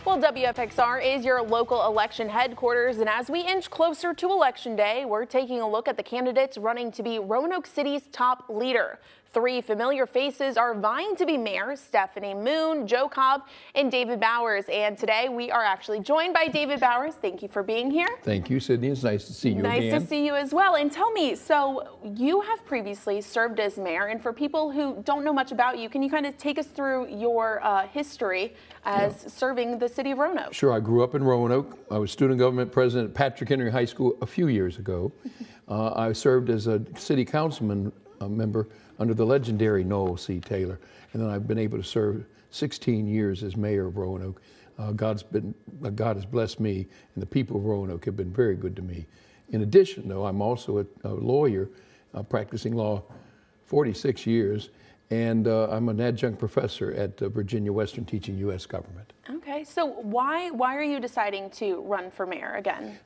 Well, WFXR is your local election headquarters, and as we inch closer to Election Day, we're taking a look at the candidates running to be Roanoke City's top leader. Three familiar faces are vying to be mayor: Stephanie Moon, Joe Cobb, and David Bowers. And today we are actually joined by David Bowers. Thank you for being here. Thank you, Sydney. It's nice to see you again. Nice to see you as well. And tell me, so you have previously served as mayor, and for people who don't know much about you, can you kind of take us through your history as serving the city of Roanoke? Sure. I grew up in Roanoke. I was student government president at Patrick Henry High School a few years ago. I served as a city councilman member under the legendary Noel C. Taylor. And then I've been able to serve 16 years as mayor of Roanoke. God has blessed me, and the people of Roanoke have been very good to me. In addition, though, I'm also a lawyer, practicing law 46 years, and I'm an adjunct professor at Virginia Western teaching U.S. government. Okay, so why are you deciding to run for mayor again?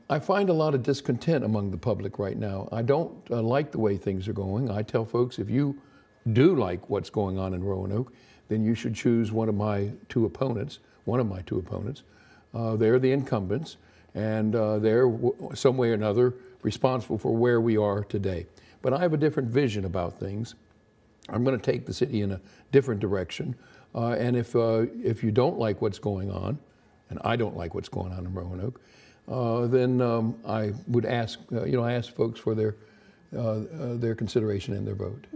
I find a lot of discontent among the public right now. I don't like the way things are going. I tell folks, if you do like what's going on in Roanoke, then you should choose one of my two opponents. They're the incumbents, and they're some way or another responsible for where we are today. But I have a different vision about things. I'm going to take the city in a different direction. And if you don't like what's going on, and I don't like what's going on in Roanoke, then I would ask, I ask folks for their consideration and their vote.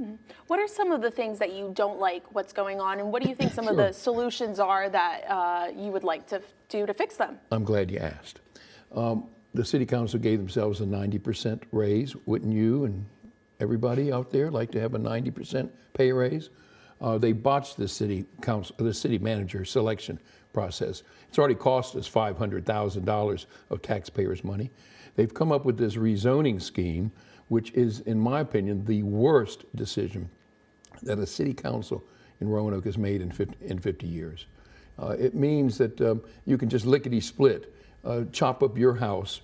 What are some of the things that you don't like what's going on, and what do you think some of the solutions are that you would like to do to fix them? I'm glad you asked. The city council gave themselves a 90% raise. Wouldn't you and everybody out there like to have a 90% pay raise? They botched the city manager selection process. It's already cost us $500,000 of taxpayers' money. They've come up with this rezoning scheme, which is, in my opinion, the worst decision that a city council in Roanoke has made in 50 years. It means that you can just lickety-split, chop up your house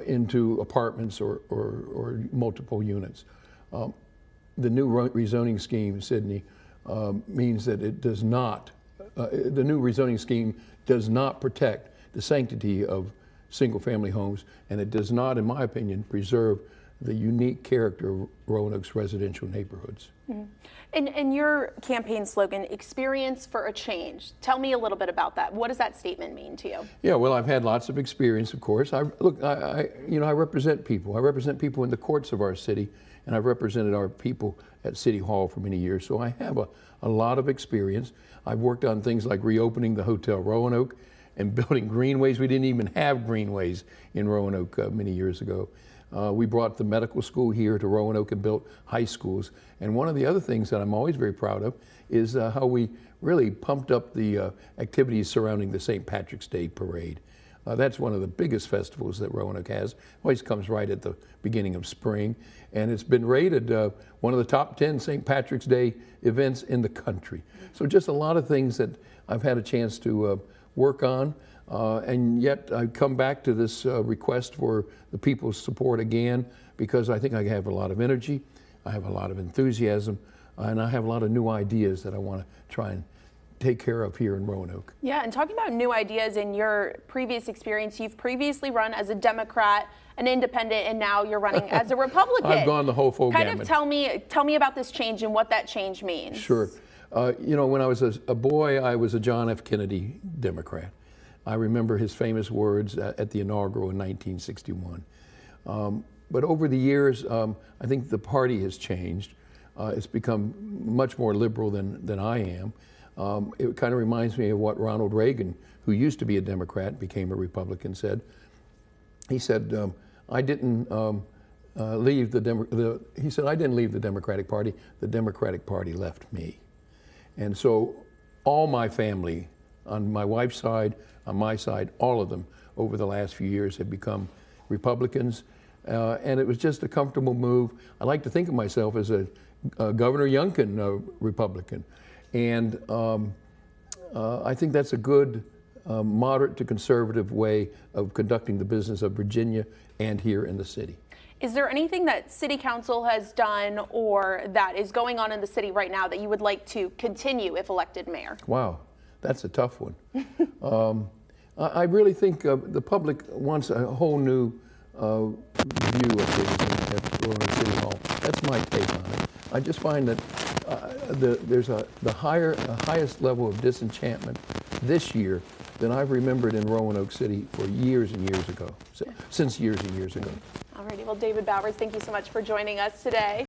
into apartments or multiple units. The new rezoning scheme, Sydney, means that it does not, the new rezoning scheme does not protect the sanctity of single-family homes, and it does not, in my opinion, preserve the unique character of Roanoke's residential neighborhoods. And your campaign slogan, "Experience for a Change." Tell me a little bit about that. What does that statement mean to you? Yeah, well, I've had lots of experience, of course. I represent people. I represent people in the courts of our city, and I've represented our people at City Hall for many years, so I have a lot of experience. I've worked on things like reopening the Hotel Roanoke and building greenways. We didn't even have greenways in Roanoke many years ago. We brought the medical school here to Roanoke and built high schools. And one of the other things that I'm always very proud of is how we really pumped up the activities surrounding the St. Patrick's Day Parade. That's one of the biggest festivals that Roanoke has. Always comes right at the beginning of spring. And it's been rated one of the top 10 St. Patrick's Day events in the country. So just a lot of things that I've had a chance to work on. And yet I come back to this request for the people's support again, because I think I have a lot of energy, I have a lot of enthusiasm, and I have a lot of new ideas that I want to try and take care of here in Roanoke. Yeah, and talking about new ideas, in your previous experience, you've previously run as a Democrat, an independent, and now you're running as a Republican. I've gone the whole full gamut. Kind of tell me about this change and what that change means. Sure. When I was a boy, I was a John F. Kennedy Democrat. I remember his famous words at the inaugural in 1961. But over the years, I think the party has changed. It's become much more liberal than I am. It kind of reminds me of what Ronald Reagan, who used to be a Democrat, became a Republican, said. He said, I didn't leave I didn't leave the Democratic Party. The Democratic Party left me. And so all my family, on my wife's side, on my side, all of them over the last few years have become Republicans. And it was just a comfortable move. I like to think of myself as a Governor Youngkin Republican. And I think that's a good moderate to conservative way of conducting the business of Virginia and here in the city. Is there anything that City Council has done or that is going on in the city right now that you would like to continue if elected mayor? Wow, that's a tough one. I really think the public wants a whole new view of things at Roanoke City Hall. That's my take on it. I just find that there's the highest level of disenchantment this year than I've remembered in Roanoke City for years and years ago, since years and years ago. Alrighty, well, David Bowers, thank you so much for joining us today.